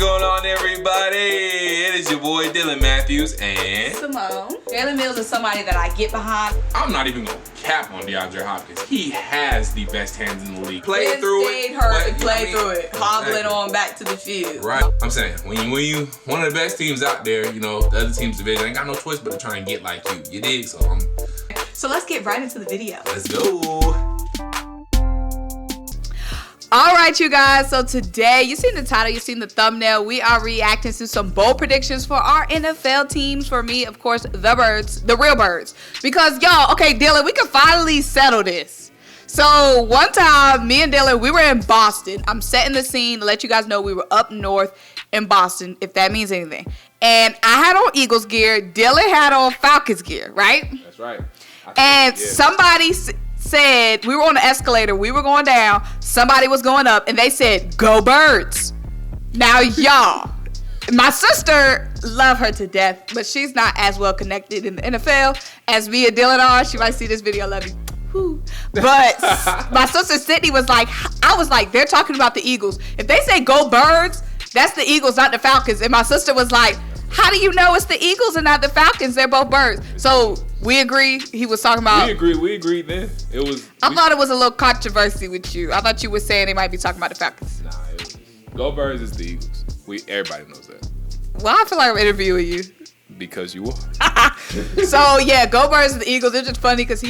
going on, everybody? It is your boy Dylan Mathews and Symone. Jalen Mills is somebody that I get behind. I'm not even gonna cap on DeAndre Hopkins. He has the best hands in the league. Played through it, hobbling on back to the field. Right. I'm saying when you one of the best teams out there, you know the other team's division ain't got no choice but to try and get like you. You dig? So let's get right into the video. Let's go. All right, you guys. So today, you've seen the title, you've seen the thumbnail. We are reacting to some bold predictions for our NFL teams. For me, of course, the Birds, the real Birds. Because y'all, okay, Dylan, we can finally settle this. So one time, me and Dylan, we were in Boston. I'm setting the scene to let you guys know we were up north in Boston, if that means anything. And I had on Eagles gear. Dylan had on Falcons gear, right? That's right. And somebody said, we were on the escalator, we were going down, somebody was going up, and they said, "Go Birds." Now, y'all, my sister, love her to death, but she's not as well connected in the NFL as me and Dylan are. She might see this video, love you. Whew. But my sister Sydney was like, I was like, they're talking about the Eagles. If they say "Go Birds," that's the Eagles, not the Falcons. And my sister was like, how do you know it's the Eagles and not the Falcons? They're both birds. So we agree. He was talking about. We agreed then. I thought it was a little controversy with you. I thought you were saying they might be talking about the Falcons. Nah, it was Go Birds is the Eagles. Everybody knows that. Well, I feel like I'm interviewing you. Because you are. So yeah, Go Birds is the Eagles. It's just funny because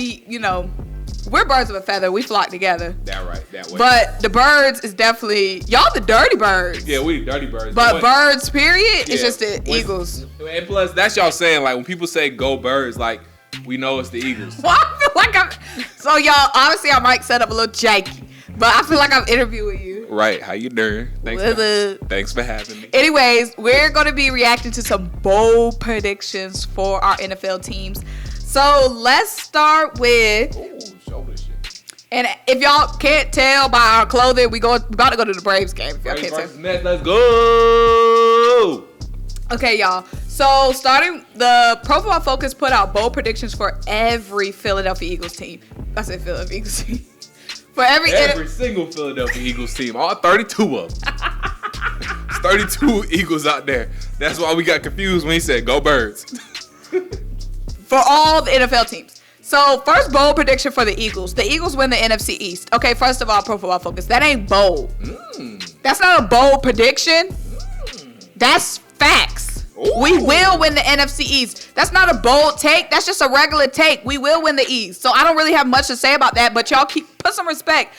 we're birds of a feather. We flock together. That way. But the Birds is definitely y'all the dirty birds. Yeah, we dirty birds. But Birds, period, it's just the Eagles. And plus, that's y'all saying, like, when people say "Go Birds," like, we know it's the Eagles. Well, I feel like so y'all, obviously I might set up a little janky, but I feel like I'm interviewing you. Right, how you doing? Thanks for having me. Anyways, we're going to be reacting to some bold predictions for our NFL teams. So let's start with... Shoulder shit. And if y'all can't tell by our clothing, we're about to go to the Braves game. If y'all can't tell. Nets, let's go! Okay, y'all. So starting, the Pro Football Focus put out bold predictions for every Philadelphia Eagles team. I said Philadelphia Eagles team. For every single Philadelphia Eagles team. All 32 of them. It's 32 Eagles out there. That's why we got confused when he said "Go Birds." For all the NFL teams. So first bold prediction for the Eagles. The Eagles win the NFC East. Okay, first of all, Pro Football Focus. That ain't bold. That's not a bold prediction. That's facts. Ooh. We will win the NFC East. That's not a bold take. That's just a regular take. We will win the East. So I don't really have much to say about that, but y'all put some respect.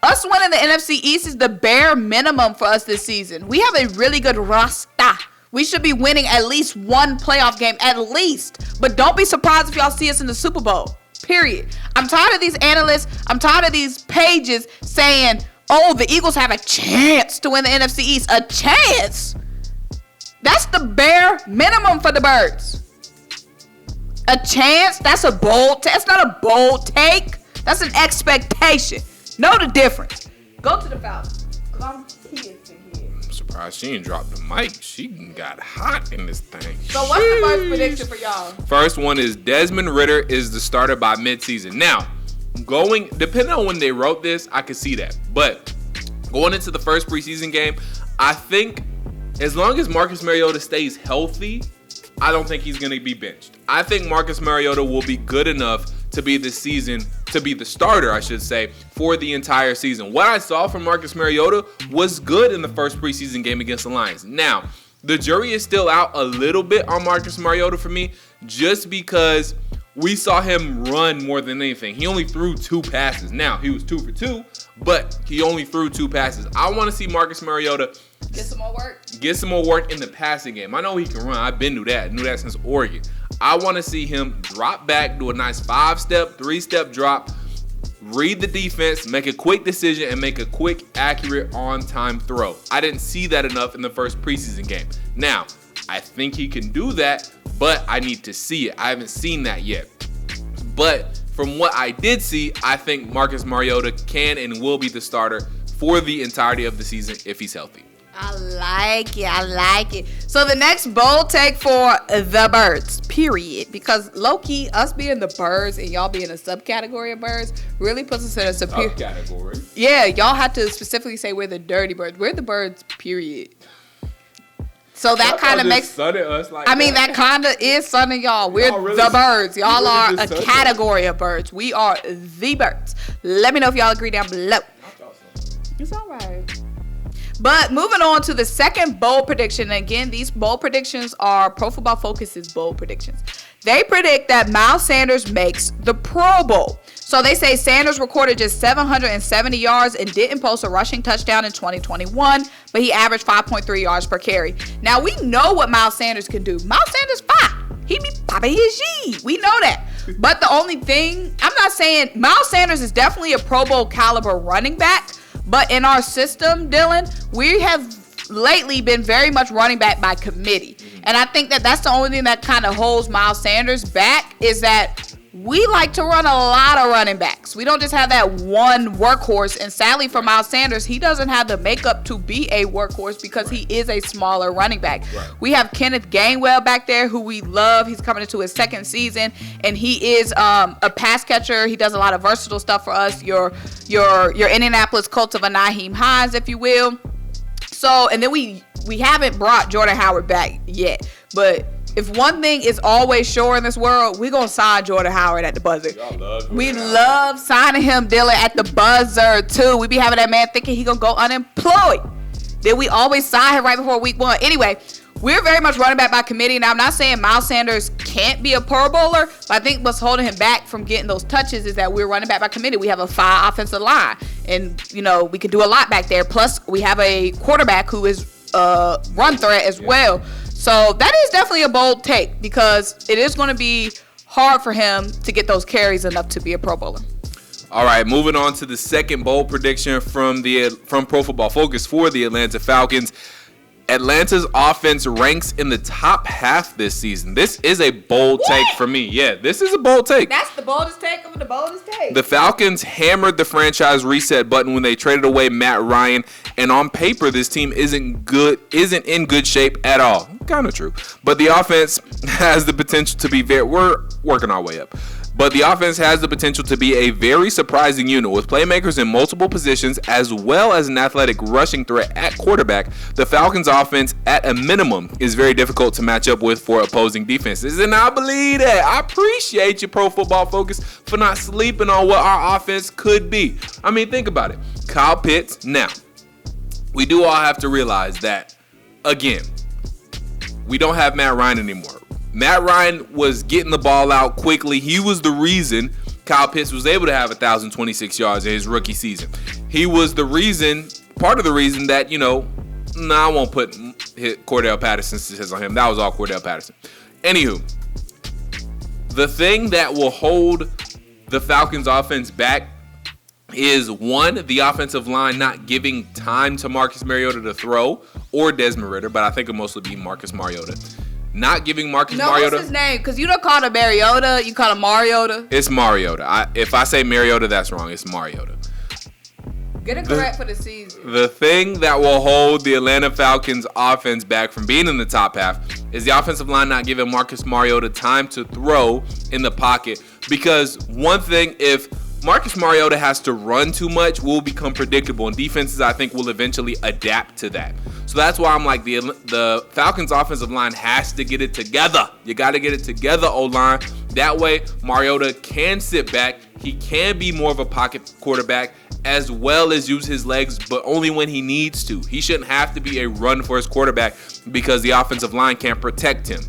Us winning the NFC East is the bare minimum for us this season. We have a really good roster. We should be winning at least one playoff game, at least. But don't be surprised if y'all see us in the Super Bowl. Period. I'm tired of these analysts. I'm tired of these pages saying, oh, the Eagles have a chance to win the NFC East. A chance? That's the bare minimum for the Birds. A chance? That's a bold take. That's not a bold take. That's an expectation. Know the difference. Go to the Falcons. I'm surprised she didn't drop the mic. She got hot in this thing. So what's the first prediction for y'all? First one is Desmond Ridder is the starter by midseason. Now, depending on when they wrote this, I could see that. But going into the first preseason game, I think as long as Marcus Mariota stays healthy, I don't think he's going to be benched. I think Marcus Mariota will be good enough to be the starter, I should say, for the entire season. What I saw from Marcus Mariota was good in the first preseason game against the Lions. Now, the jury is still out a little bit on Marcus Mariota for me, just because we saw him run more than anything. He only threw 2 passes. Now, he was 2 for 2, but he only threw 2 passes. I want to see Marcus Mariota get some more work in the passing game. I know he can run. I've been knew that since Oregon. I want to see him drop back, do a nice 5-step, 3-step drop, read the defense, make a quick decision, and make a quick, accurate, on-time throw. I didn't see that enough in the first preseason game. Now, I think he can do that, but I need to see it. I haven't seen that yet. But from what I did see, I think Marcus Mariota can and will be the starter for the entirety of the season if he's healthy. I like it. So the next bold take for the Birds, period. Because low-key, us being the Birds and y'all being a subcategory of Birds really puts us in a superior... Subcategory? Yeah, y'all have to specifically say we're the dirty Birds. We're the Birds, period. So that kind of makes. That kind of is sunning y'all. We're the birds. Y'all are a category of birds. We are the birds. Let me know if y'all agree down below. It's all right. But moving on to the second bold prediction. Again, these bold predictions are Pro Football Focus's bold predictions. They predict that Miles Sanders makes the Pro Bowl. So they say Sanders recorded just 770 yards and didn't post a rushing touchdown in 2021, but he averaged 5.3 yards per carry. Now, we know what Miles Sanders can do. Miles Sanders fine. He be popping his G. We know that. But the only thing, I'm not saying Miles Sanders is definitely a Pro Bowl caliber running back, but in our system, Dylan, we have lately been very much running back by committee. And I think that that's the only thing that kind of holds Miles Sanders back is that we like to run a lot of running backs. We don't just have that one workhorse. And sadly for Miles Sanders, he doesn't have the makeup to be a workhorse because he is a smaller running back. Right. We have Kenneth Gainwell back there who we love. He's coming into his second season, and he is a pass catcher. He does a lot of versatile stuff for us. Your Indianapolis Colts of a Nyheim Hines, if you will. So, and then we haven't brought Jordan Howard back yet, but if one thing is always sure in this world, we're going to sign Jordan Howard at the buzzer. We love signing him, Dylan, at the buzzer, too. We be having that man thinking he going to go unemployed. Then we always sign him right before week 1. Anyway, we're very much running back by committee. Now, I'm not saying Miles Sanders can't be a Pro Bowler, but I think what's holding him back from getting those touches is that we're running back by committee. We have a 5 offensive line, and, we can do a lot back there. Plus, we have a quarterback who is run threat as well. So that is definitely a bold take because it is going to be hard for him to get those carries enough to be a Pro Bowler. All right, moving on to the second bold prediction from Pro Football Focus for the Atlanta Falcons. Atlanta's offense ranks in the top half this season. This is a bold take for me. Yeah, this is a bold take. That's the boldest take of the boldest take. The Falcons hammered the franchise reset button when they traded away Matt Ryan, and on paper, this team isn't in good shape at all. Kind of true. But the offense has the potential to be we're working our way up. But the offense has the potential to be a very surprising unit with playmakers in multiple positions as well as an athletic rushing threat at quarterback. The Falcons offense at a minimum is very difficult to match up with for opposing defenses. And I believe that. I appreciate you, Pro Football Focus, for not sleeping on what our offense could be. I mean, think about it. Kyle Pitts. Now, we do all have to realize that, again, we don't have Matt Ryan anymore. Matt Ryan was getting the ball out quickly. He was the reason Kyle Pitts was able to have 1,026 yards in his rookie season. He was part of the reason that, I won't put Cordell Patterson's statistics on him. That was all Cordell Patterson. Anywho, the thing that will hold the Falcons offense back is, one, the offensive line not giving time to Marcus Mariota to throw, or Desmond Ridder, but I think it'll mostly be Marcus Mariota. Not giving Marcus Mariota. What's his name? Because you don't call him Mariota. You call him Mariota. It's Mariota. If I say Mariota, that's wrong. It's Mariota. Get it correct for the season. The thing that will hold the Atlanta Falcons offense back from being in the top half is the offensive line not giving Marcus Mariota time to throw in the pocket. Because one thing, if Marcus Mariota has to run too much, will become predictable, and defenses, I think, will eventually adapt to that. So that's why I'm like, the Falcons offensive line has to get it together. You got to get it together, O-line. That way, Mariota can sit back. He can be more of a pocket quarterback as well as use his legs, but only when he needs to. He shouldn't have to be a run-first quarterback because the offensive line can't protect him.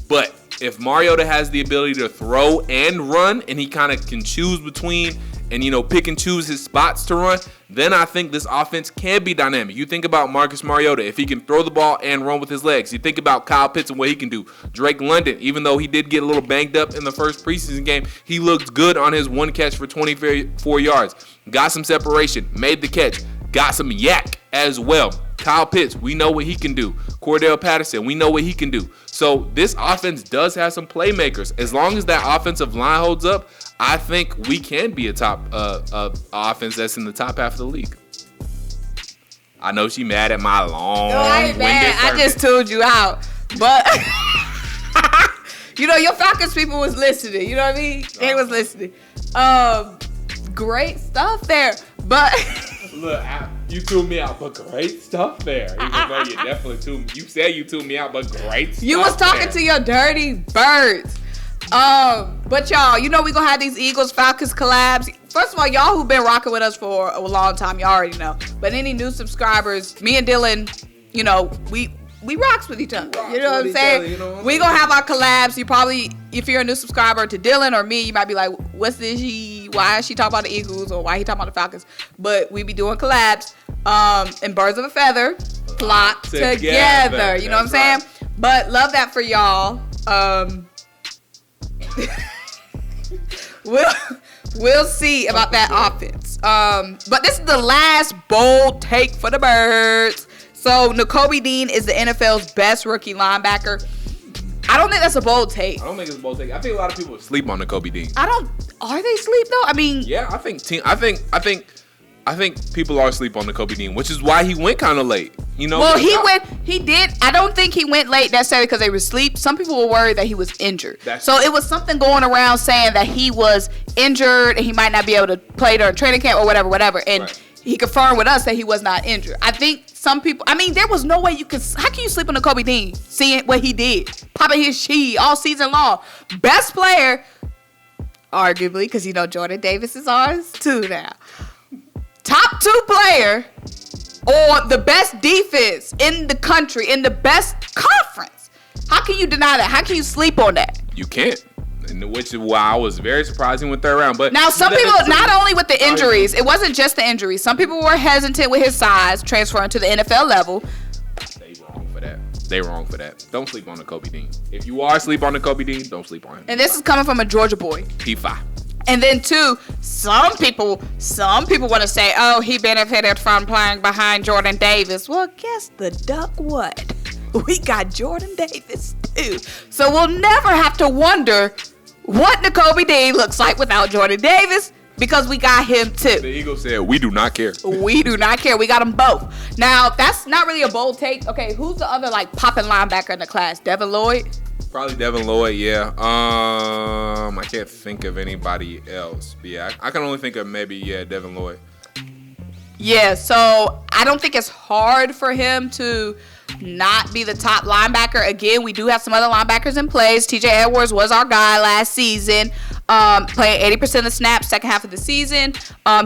But if Mariota has the ability to throw and run, and he kind of can choose between and, pick and choose his spots to run, then I think this offense can be dynamic. You think about Marcus Mariota, if he can throw the ball and run with his legs. You think about Kyle Pitts and what he can do. Drake London, even though he did get a little banged up in the first preseason game, he looked good on his one catch for 24 yards. Got some separation, made the catch, got some yak as well. Kyle Pitts, we know what he can do. Cordell Patterson, we know what he can do. So this offense does have some playmakers. As long as that offensive line holds up, I think we can be a top offense that's in the top half of the league. I know she mad at my long. No, I ain't mad. I just told you out. But your Falcons people was listening. You know what I mean? They was listening. Great stuff there. But look, You tuned me out, but great stuff there. Even though you definitely tuned. You said you tuned me out, but great stuff. You was talking to your dirty birds. But y'all, you know we gonna have these Eagles Falcons collabs. First of all, y'all who've been rocking with us for a long time, y'all already know. But any new subscribers, me and Dylan, you know, we rocks with each other. You know what I'm saying? We gonna have our collabs. You probably, if you're a new subscriber to Dylan or me, you might be like, what's this? Why is she talking about the Eagles or why he talking about the Falcons? But we be doing collabs. And birds of a feather flock together. You know what I'm saying? But love that for y'all. We'll see about that offense. But this is the last bold take for the birds. So Nakobe Dean is the NFL's best rookie linebacker. I don't think that's a bold take. I don't think it's a bold take. I think a lot of people sleep on Nakobe Dean. Are they sleep though? I mean, yeah, I think people are asleep on Nakobe Dean, which is why he went kind of late. You know. Well, he did. I don't think he went late necessarily because they were asleep. Some people were worried that he was injured. So it was something going around saying that he was injured and he might not be able to play during training camp or whatever. And he confirmed with us that he was not injured. I think some people, I mean, there was no way you could, how can you sleep on Nakobe Dean seeing what he did? Popping his shee all season long. Best player, arguably, because you know Jordan Davis is ours too now. Top 2 player or the best defense in the country, in the best conference. How can you deny that? How can you sleep on that? You can't. And which is why I was very surprised he went third round. But now some people, not only with the injuries, it wasn't just the injuries. Some people were hesitant with his size transferring to the NFL level. They wrong for that. Don't sleep on Nakobe Dean. If you are asleep on Nakobe Dean, don't sleep on him. And this is coming from a Georgia boy. He fine. And then 2, some people want to say, oh, he benefited from playing behind Jordan Davis. Well, guess the duck what? We got Jordan Davis too. So we'll never have to wonder what Nakobe Dean looks like without Jordan Davis because we got him too. The Eagles said, we do not care. We do not care. We got them both. Now, that's not really a bold take. Okay, who's the other like popping linebacker in the class? Devin Lloyd? Probably Devin Lloyd, yeah. I can't think of anybody else. But yeah, I can only think of maybe, Devin Lloyd. Yeah, so I don't think it's hard for him to not be the top linebacker. Again, we do have some other linebackers in place. TJ Edwards was our guy last season, playing 80% of the snaps second half of the season.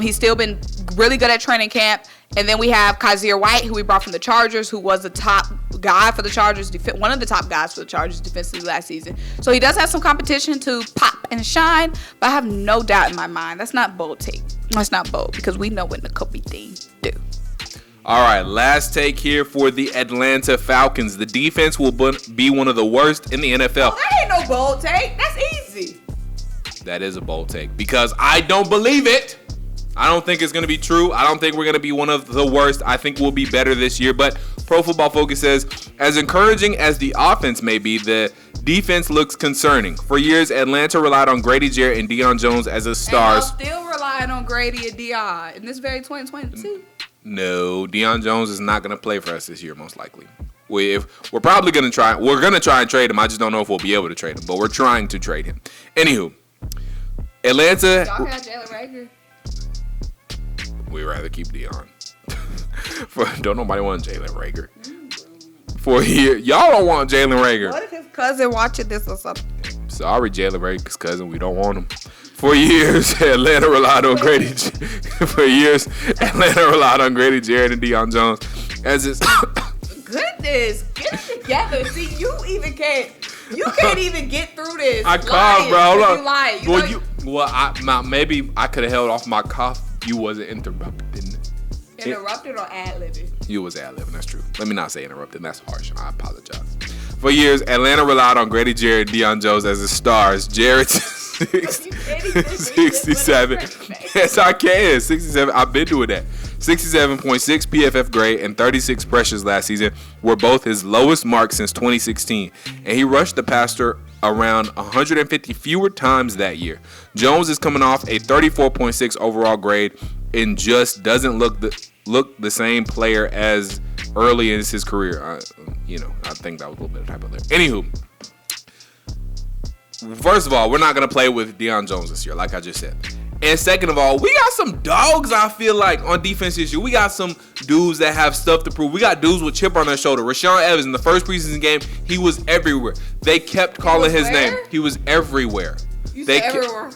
He's still been really good at training camp. And then we have Kaiser White, who we brought from the Chargers, who was the top guy for the Chargers, one of the top guys for the Chargers defensively last season. So he does have some competition to pop and shine, but I have no doubt in my mind that's not bold take. That's not bold because we know what Nakobe Dean do. All right, last take here for the Atlanta Falcons. The defense will be one of the worst in the NFL. Oh, that ain't no bold take. That's easy. That is a bold take because I don't believe it. I don't think it's going to be true. I don't think we're going to be one of the worst. I think we'll be better this year. But Pro Football Focus says, as encouraging as the offense may be, the defense looks concerning. For years, Atlanta relied on Grady Jarrett and Deion Jones as its stars. And still relying on Grady and Deion in this very 2022. No, Deion Jones is not going to play for us this year, most likely. We're probably going to try. We're going to try and trade him. I just don't know if we'll be able to trade him. But we're trying to trade him. Anywho, Atlanta. Y'all got Jalen Reagor. We'd rather keep Deion. Don't nobody want Jalen Reagor. For a year. Y'all don't want Jalen Reagor. What if his cousin watching this or something? Sorry, Jalen Reagor's cousin. We don't want him. For years, Atlanta relied on Grady. For years, Atlanta relied on Grady Jarrett and Deion Jones as its. Goodness, get it together. See, you can't even get through this. I coughed, bro. You lying. Maybe I could have held off my cough. You wasn't interrupting. Interrupted or ad-libbing? You was ad-libbing, that's true. Let me not say interrupted, that's harsh. I apologize. For years, Atlanta relied on Grady Jarrett and Deion Jones as its stars. Jarrett, 67. Yes, I can. 67. I've been doing that. 67.6 PFF grade and 36 pressures last season were both his lowest marks since 2016. And he rushed the passer around 150 fewer times that year. Jones is coming off a 34.6 overall grade and just doesn't look the same player as early in his career. I think that was a little bit of typo there. Anywho, first of all, we're not going to play with Deion Jones this year, like I just said. And second of all, we got some dogs, I feel like, on defense this year. We got some dudes that have stuff to prove. We got dudes with chip on their shoulder. Rashaan Evans, in the first preseason game, he was everywhere. They kept calling his name. He was everywhere. You said everywhere.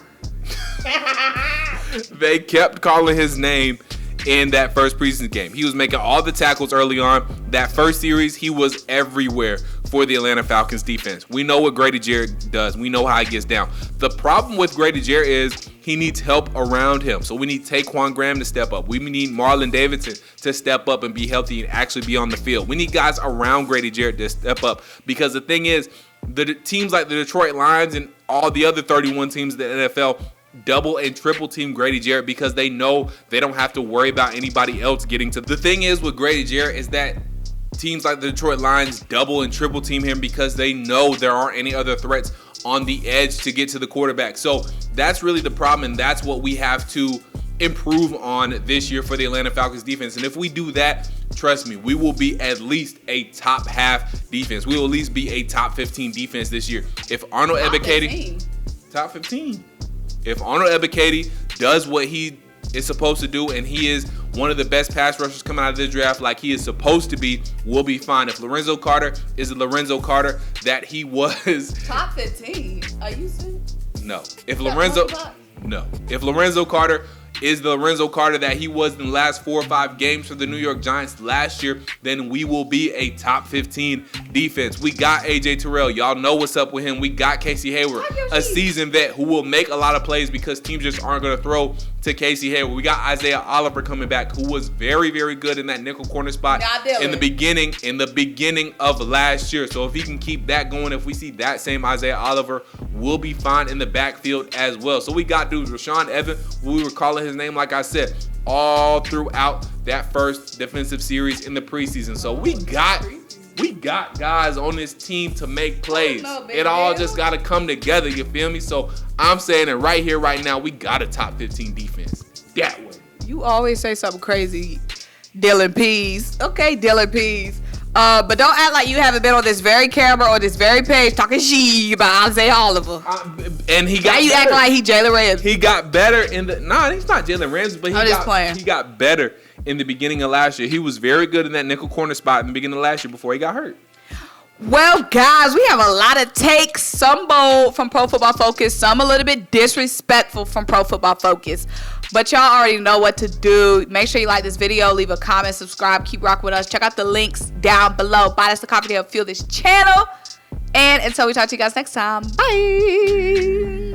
They kept calling his name in that first preseason game. He was making all the tackles early on. That first series, he was everywhere for the Atlanta Falcons defense. We know what Grady Jarrett does. We know how he gets down. The problem with Grady Jarrett is he needs help around him. So we need Taquan Graham to step up. We need Marlon Davidson to step up and be healthy and actually be on the field. We need guys around Grady Jarrett to step up, because the thing is, the teams like the Detroit Lions and all the other 31 teams in the NFL double and triple team Grady Jarrett because they know they don't have to worry about anybody else getting to. The thing is with Grady Jarrett is that teams like the Detroit Lions double and triple team him because they know there aren't any other threats on the edge to get to the quarterback. So that's really the problem, and that's what we have to improve on this year for the Atlanta Falcons defense. And if we do that, trust me, we will be at least a top half defense. We will at least be a top 15 defense this year. If Arnold Ebiketie, top 15. If Arnold Ebiketie does what he is supposed to do, and he is one of the best pass rushers coming out of this draft like he is supposed to be, we'll be fine. If Lorenzo Carter is the Lorenzo Carter that he was. Top 15? Are you serious? No. If Lorenzo Carter is the Lorenzo Carter that he was in the last 4 or 5 games for the New York Giants last year, then we will be a top 15 defense. We got A.J. Terrell. Y'all know what's up with him. We got Casey Hayward, a seasoned vet who will make a lot of plays because teams just aren't going to throw to Casey Hayward. We got Isaiah Oliver coming back, who was very, very good in that nickel corner spot in the beginning of last year. So if he can keep that going, if we see that same Isaiah Oliver, we'll be fine in the backfield as well. So we got dudes, Rashaan Evans, we were calling his name, like I said, all throughout that first defensive series in the preseason. So we got guys on this team to make plays. It all just got to come together, you feel me? So I'm saying it right here, right now, we got a top 15 defense. That way. You always say something crazy, Dylan Pease. Okay, Dylan Pease. But don't act like you haven't been on this very camera or this very page talking shit about Isaiah Oliver. And he got. Now you act like he Jalen Ramsey. He got better in the. Nah, he's not Jalen Ramsey, but he got better in the beginning of last year. He was very good in that nickel corner spot in the beginning of last year before he got hurt. Well, guys, we have a lot of takes. Some bold from Pro Football Focus, some a little bit disrespectful from Pro Football Focus. But y'all already know what to do. Make sure you like this video, leave a comment, subscribe, keep rocking with us. Check out the links down below. Buy us a copy to help fuel this channel. And until we talk to you guys next time, bye.